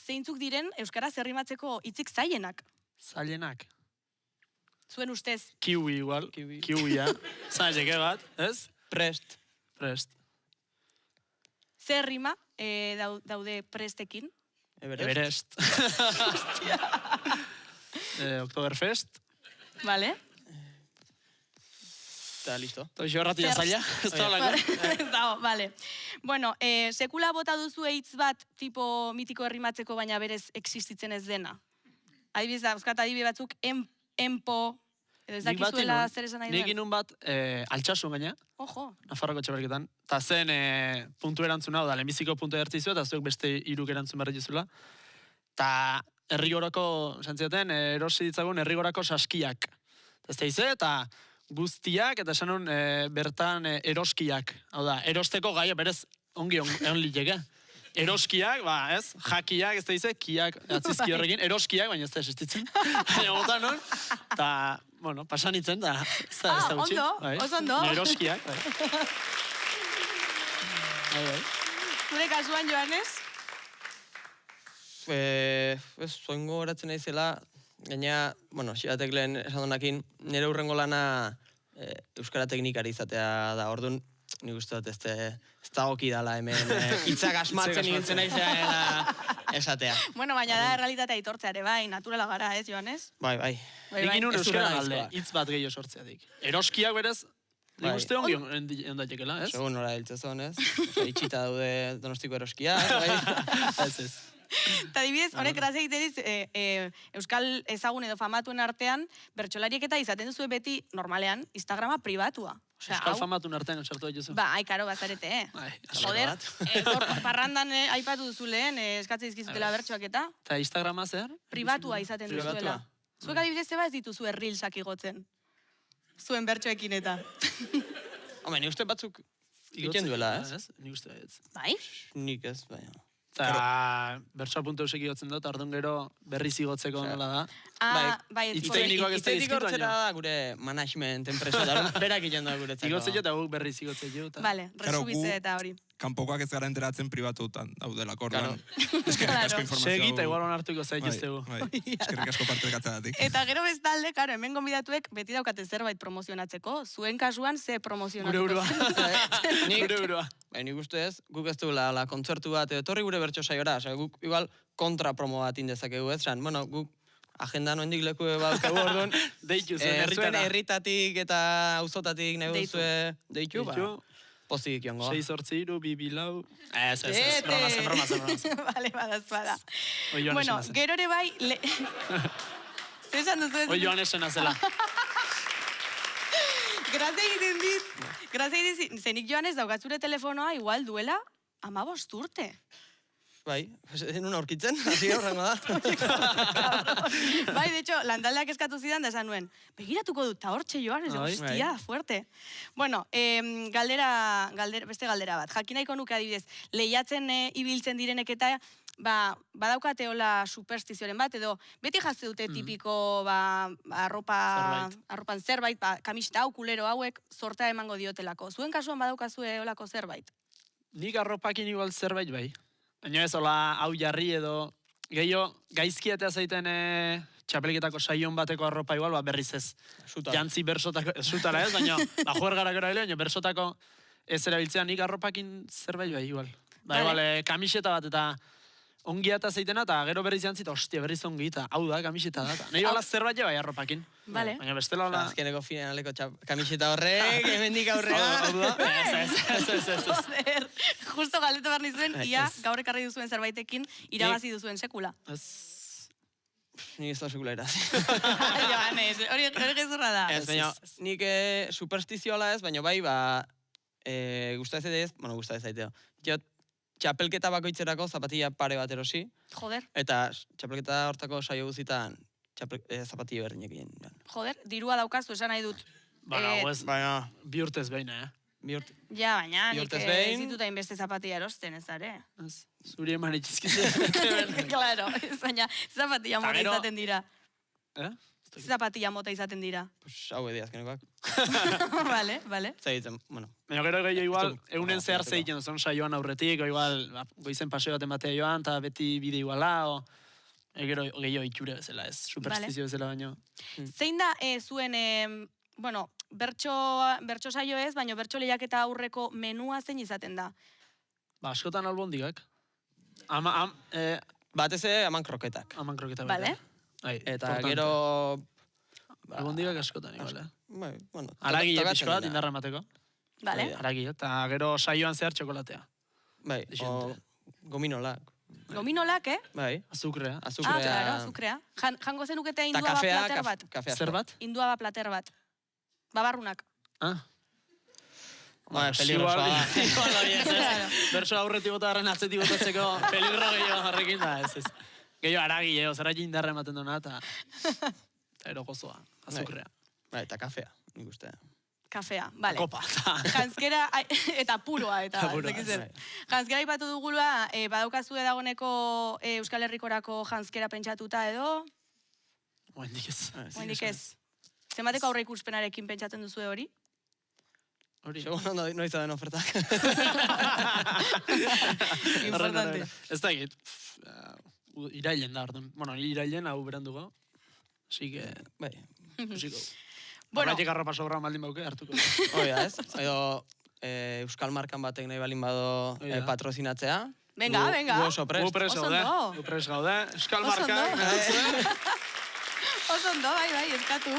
zeintzuk diren euskaraz errimatzeko hitzik zailenak? Zailenak. Zuen ustez. Kiwi igual. Kiwia. Zaileke bat, ez? Prest. Zer rima daude prestekin? Everest. Oktoberfest. Vale. Eta listo. Toixo horratia zaila. Ez da olako. Ez dago, vale. Bueno, sekula bota duzu hitz bat tipo mitiko errimatzeko, baina berez existitzen ez dena. Adibidez, dauzkat adibide batzuk, enpo, edo ez dakizuela zer esan nahi duen. Nik inun bat, altxasun gaina, Ojo. Nafarroko txaberketan, eta zen puntu erantzuna, da, lehenbiziko puntu ertzizu, eta zuek beste iruk erantzun berri juzula. Eta herrigorako, zantzioten, erosi ditzagun herrigorako saskiak. Eta ez da ize, eta guztiak, eta esan bertan eroskiak. Hau da, erosteko gaia berez ongi egon liteke. Eroskiak, ba, ez? Jakiak, ez da ize, kiak, atzizki horrekin, eroskiak, baina ez da existitzen. Baina bota non, eta, bueno, pasan itzen, da, ez da gutxi. Ondo, oso ondo. Eroskiak, bai. Zure kasuan, Joanes? Zoingo horatzen naizela, gaina, bueno, xiatek lehen esan donakin, nire hurrengo lana euskara teknikari izatea da, orduan, nik uste dut ez da goki dala hemen hitzak asmatzen ibiltzen naizela esatea. Bueno, baina da errealitatea aitortzeare, bai, naturala gara, ez, Joanes? Bai. Nik inun euskara galde, hitz bat gehiago sortzeatik. Eroskiak berez, nik uste ongi ondatekela, ez? Segun nora hiltzezon, ez? Itxita daude Donostiko eroskiak, bai? Ez. Eta dibidez, honek grazia egiten diz, euskal ezagun edo famatuen artean, bertsolariek eta izaten duzu beti, normalean, Instagrama pribatua. Euskal famatuen artean sartu dituzu. Ba, karo, bazarete, Joder, parrandan aipatu duzu lehen, eskatzen dizkizutela bertsoak eta. Eta Instagrama zer? Pribatua izaten duzuela. Zuek adibidez zeba ez dituzu errilsak igotzen. Zuen bertsoekin eta. Home, ni uste batzuk egiten duela, ez? Nik uste ez. Bai? Nik ez, bai. Eta bertsoa.eusek igotzen dut, ardun gero berriz igotzeko nola da. Bai, hitz teknikoak ez da izkit hortzera da gure management enpresa da, berak egiten da guretzako. Igotzen jo eta guk berriz igotzen jo. Vale, resubitze eta hori. Kanpokoak ez gara enteratzen pribatutan daudelako orduan. Eskerrik asko informazioa. Segita igual onartuko zaituztegu. Eskerrik asko partekatzeagatik. Eta gero bestalde, karo, hemen gonbidatuek beti daukate zerbait promozionatzeko. Zuen kasuan ze promozionatuko. Gure burua. Nik uste ez, guk ez dugula kontzertu bat, etorri gure bertso saiora, guk igual kontra promo bat indezakegu ez, bueno, guk agenda noendik leku balkagu orduan. Deitu zuen zuen herritatik eta auzotatik nahi duzue deitu, ba. Pozik jongo. 6-8-2, 2-2-4. Ez, bromazen. Vale, bada. Bueno, gero ere bai... Zesan duzu ez? Oi Joanesen azela. Grazia egiten dit, zenik Joanes daukatzure telefonoa igual duela 15 urte. Bai, nun aurkitzen, hasi horrengo da. Bai, de hecho, landaldeak eskatu zidan da esan nuen, begiratuko dut, ta hortxe Joanes, hostia, fuerte. Bueno, beste galdera bat, jakinaiko nuke adibidez, lehiatzen ibiltzen direnek eta badaukate hola superstizioaren bat, edo beti jazte dute tipiko arropan zerbait, kamiseta hau, kulero hauek, sorta emango diotelako. Zuen kasuan badaukazue holako zerbait? Nik arropakin igual zerbait bai. Baina ez, hola, hau jarri edo, gehiago, gaizkiatea zaiten txapelketako saion bateko arropa igual, berriz ez. Jantzi bersotako, zutara ez, baina, juer gara gero baina bersotako ez erabiltzea nik arropakin zerbait bai igual. Igual, kamiseta bat eta ongiata zeitena, eta gero berriz jantzi, eta hostia, berriz ongita, hau da, kamiseta da. Nahi hola zerbait bai arropakin. Vale. Baina bestela hola... Azkeneko finaleko kamiseta horrek, hemendik aurrea. Hau da? Ez. Joder, justo galdetu behar nizuen, ia gaur ekarri duzuen zerbaitekin irabazi duzuen sekula. Ni ez da sekula irazi. Joanes, hori gezurra da. Ez, baina, nik superstizioala ez, baina bai, gusta ez zaiteo. Txapelketa bakoitzerako zapatilla pare bat erosi. Joder. Eta txapelketa hortako saio guzitan zapatilla berdinak egin. Joder, dirua daukazu, esan nahi dut. Baina, bi urtez behin, Ja, baina, nik ez dituta inbeste zapatilla erosten, ez are. Zuri eman itxizkizu. Claro, baina zapatilla mora izaten dira. Zapatilla mota izaten dira. Pues hau edi azkenekoak. Vale. Zagitzen, bueno. Baina gero gehiago igual, Ez du- egunen zehar Horteko. zeiten duzun saioan aurretik, o igual, goizen paseo baten batea joan, eta beti bide iguala, o... Gero gehiago itxure bezala, ez, superstizio bezala baino. Zein da zuen, bueno, bertso saio ez, baina bertso lehiaketa aurreko menua zein izaten da? Ba, askotan albondigak. Batez ere, haman kroketak. Aman kroketa baita. Vale. Bai, Eta importante. gero... Albondigak askotan, igual, Bai, bueno, Aragi tokatzen pixko bat, dira. indarra emateko. Vale. Bai, Aragi, eta gero saioan zehar txokolatea. Bai, o gominolak. Gominolak, Bai, Azukrea. azukrea. Claro, azukrea. Jango zenukete Eta indua bat kafea, plater bat. kafea. Zer bat? Indua bat plater bat. Babarrunak. Ah. Bai, peligrosoa da. Igual hori ez, Claro. ez. Berso aurretik bota garren atzetik botatzeko peligro gehiago jarrekin da, ez. Gehiago aragi, zera indarra ematen duena, eta ero gozoa, azukrea. Bai, eta kafea, nik uste. Kafea, vale. Kopa, eta... Janzkera, eta puroa, eta Eta puroa, ez dakit zer. bai. Janzkera ipatu dugula, badaukazue dagoneko Euskal Herrikorako janzkera pentsatuta edo, Oendik ez. oendik ez. Zenbateko aurre ikuspenarekin pentsatzen duzue hori? Hori. Segun noiz den ofertak. Importante. Ez da egit. Irailen da, orduan. Bueno, irailen hau berandugo. Así que... Bai, Musiko. Bueno. Horretik arropa sobra maldin bauke, hartuko. hori da, ez? Edo Euskal Markan batek nahi balin bado Hori da. patrozinatzea. Venga, venga. Gu oso prest. Gu prest Oso gaude. ondo. Gu prest gaude. Euskal Oso Marka. ondo. Oso ondo, bai, eskatu.